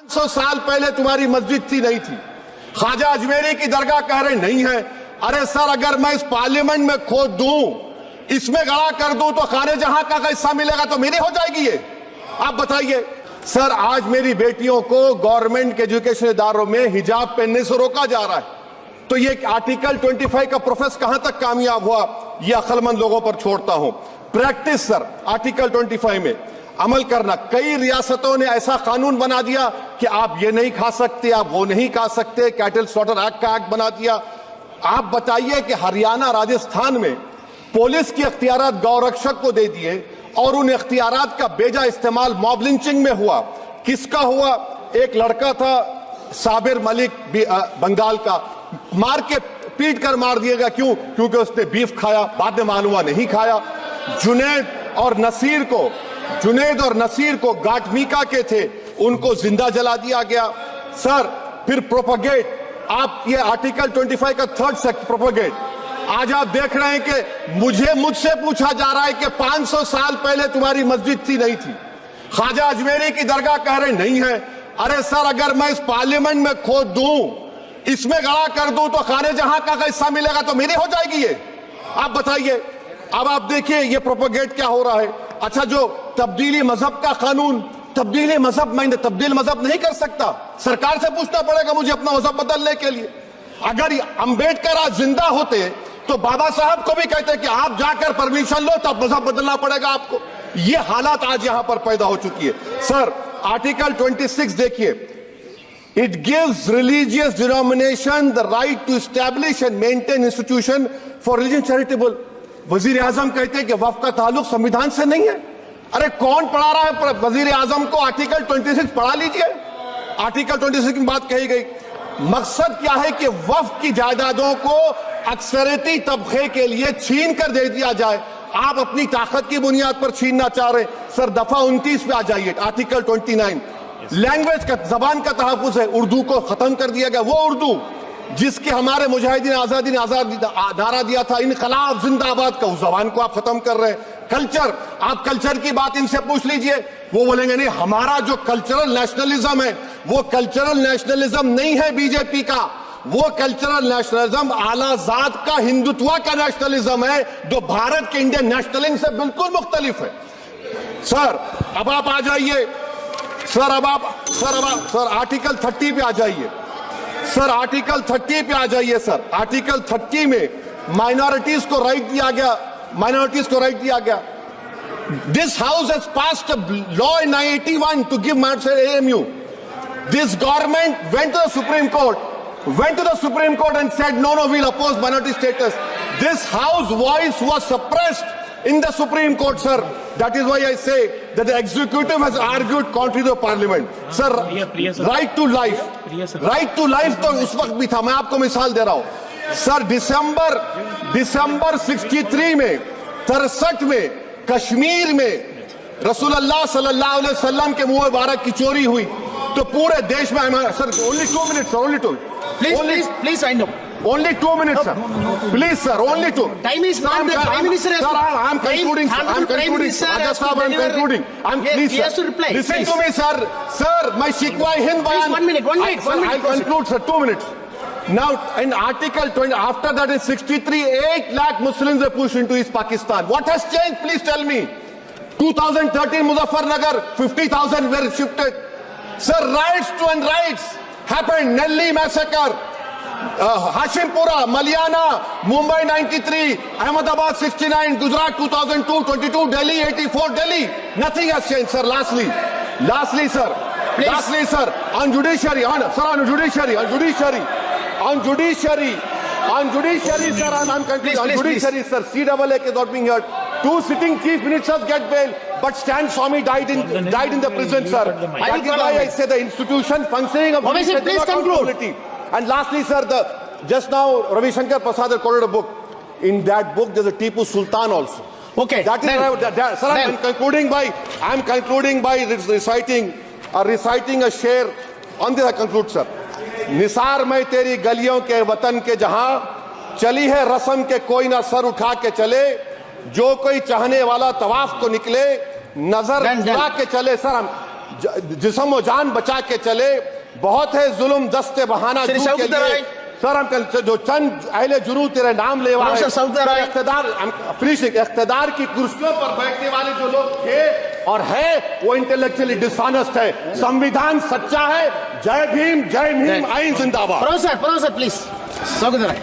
500 साल पहले तुम्हारी मस्जिद थी नहीं थी। ख्वाजा अजमेरी की दरगाह कह रहे नहीं है। अरे सर, अगर मैं इस पार्लियामेंट में खोद दूं, इसमें गड़ा कर दूं, तो खाने जहां का हिस्सा मिलेगा तो मेरी हो जाएगी ये। आप बताइए सर, आज मेरी बेटियों को गवर्नमेंट के एजुकेशन इदारों में हिजाब पहनने से रोका जा रहा है, तो ये आर्टिकल 25 का प्रोसेस कहां तक कामयाब हुआ, ये अक्लमंद लोगों पर छोड़ता हूं। प्रैक्टिस सर, आर्टिकल 25 में अमल करना। कई रियासतों ने ऐसा कानून बना दिया कि आप ये नहीं खा सकते, आप वो नहीं खा सकते, कैटल स्लॉटर एक्ट का एक्ट बना दिया। आप बताइए कि हरियाणा, राजस्थान में पुलिस की अख्तियारात गौरक्षक को दे दिए और उन अख्तियारात का बेजा इस्तेमाल मॉब लिंचिंग में हुआ। किसका हुआ? एक लड़का था साबिर मलिक बंगाल का, मार के पीट कर मार दिया गया। क्यों? क्योंकि उसने बीफ खाया, बाद में मालूम हुआ नहीं खाया। जुनैद और नसीर को गाटमीका के थे, उनको जिंदा जला दिया गया। सर, फिर प्रोपगेट, आप ये आर्टिकल 25 का 3rd सेक्शन प्रोपगेट। आज आप देख रहे हैं कि मुझसे पूछा जा रहा है कि 500 साल पहले तुम्हारी मस्जिद थी नहीं थी। ख्वाजा अजमेरी की दरगाह कह रहे नहीं है। अरे सर, अगर मैं इस पार्लियामेंट में खोद दूं, इसमें गड़ा कर दूं, तो खाने जहां का हिस्सा मिलेगा तो मेरी हो जाएगी ये। आप बताइए। अब आप देखिए ये प्रोपगेट क्या हो रहा है। अच्छा, जो तब्दीली मजहब का कानून, तब्दीली मजहब, मैं तब्दील मजहब नहीं कर सकता, सरकार से पूछना पड़ेगा मुझे अपना मजहब बदलने के लिए। अगर अंबेडकर आज जिंदा होते तो बाबा साहब को भी कहते कि आप जाकर परमिशन लो, तब मजहब बदलना पड़ेगा आपको। ये हालात आज यहां पर पैदा हो चुकी है। सर, आर्टिकल 26 देखिए, it gives religious denomination the right to establish and maintain institution for religion charitable. वजीर आजम कहते हैं कि वक्फ का ताल्लुक संविधान से नहीं है। अरे कौन पढ़ा रहा है वजीर आजम को? आर्टिकल 26 पढ़ा लीजिए। आर्टिकल 26 की बात कही गई। मकसद क्या है कि वक्फ की जायदादों को अक्सरियती तबके के लिए छीन कर दे दिया जाए। आप अपनी ताकत की बुनियाद पर छीनना चाह रहे हैं। सर, दफा 29 पे आ जाइए, आर्टिकल 29। लैंग्वेज का, जबान का तहफ्फुज है। उर्दू को खत्म कर दिया गया। वो उर्दू जिसके हमारे मुजाहिदीन आजादी ने नारा दिया था, इनकलाब जिंदाबाद का, उस जबान को आप खत्म कर रहे हैं। कल्चर, आप कल्चर की बात इनसे पूछ लीजिए, वो बोलेंगे नहीं, हमारा जो कल्चरल नेशनलिज्म है वो कल्चरल नेशनलिज्म नहीं है बीजेपी का। वो कल्चरल नेशनलिज्म आला जात का, हिंदुत्व का नेशनलिज्म है, जो भारत के इंडियन नेशनलिज्म से बिल्कुल मुख्तलिफ है। सर, अब आप आ जाइए। सर, आर्टिकल 30 पे आ जाइए। सर, आर्टिकल 30 पे आ जाइए। सर, आर्टिकल 30 में माइनॉरिटीज को राइट दिया गया। This house has passed a law in 1981 to give minority AMU. This government went to the Supreme Court and said no, we'll oppose minority status. This house voice was suppressed in the Supreme Court, sir. That is why I say that the executive has argued contrary to the parliament. Sir, right to life तो उस वक्त भी था। मैं आपको मिसाल दे रहा हूं। सर, दिसंबर 63 में, 63 में कश्मीर में रसूलुल्लाह सल्लल्लाहु अलैहि वसल्लम के मुंह मुबारक की चोरी हुई, तो पूरे देश में। Sir, only 2 minutes, sir, only 2. Please, I know. Only 2 minutes, sir. Please, sir, only 2. Time is not the Prime Minister. Sir, I'm concluding. I'm concluding. Please, he has to reply. Listen to me, sir. Sir, my Shikwa Hind Bayan. One minute. I'll conclude, sir. 2 minutes. Now, in Article 20, after that in 63, 8 lakh Muslims were pushed into East Pakistan. What has changed? Please tell me. 2013, Muzaffarnagar, 50,000 were shifted. Sir, riots happened. Nelli massacre, Hashimpura, Maliana, Mumbai 93, Ahmedabad 69, Gujarat 2002, 22, Delhi 84, Delhi. Nothing has changed, sir. Lastly, sir. Please. Lastly, sir, on judiciary, sir, sir, I'm concluding. On judiciary, sir, CAA is not being heard. 2 sitting chief ministers get bail, but Stan Swamy died in the prison, sir. That is why I say the institution functioning of please conclude. And lastly, sir, just now Ravi Shankar Prasad had quoted a book. In that book, there's a Tipu Sultan also. Okay. That is sir, I'm concluding by reciting a share. On this I conclude, sir. Nisar में तेरी गलियों के वतन के जहां चली है रस्म के कोई ना सर उठा के चले, जो कोई चाहने वाला तवाफ को निकले नजर उठा के चले। सर, जिस्म व जान बचा के चले। बहुत है जुल्म दस्ते बहाना श्री जू के शौकत लिए। राय। सर हम जो चंद अहले जुरू तेरे नाम लेवा है, प्रोफेसर शौकत राय। इख्तिदार की कुर्सियों पर बैठने वाले जो लोग थे और है वो इंटेलेक्चुअली डिसऑनेस्ट है। संविधान सच्चा है। जय भीम, आइन जिंदाबाद। Professor please Shaukat Rai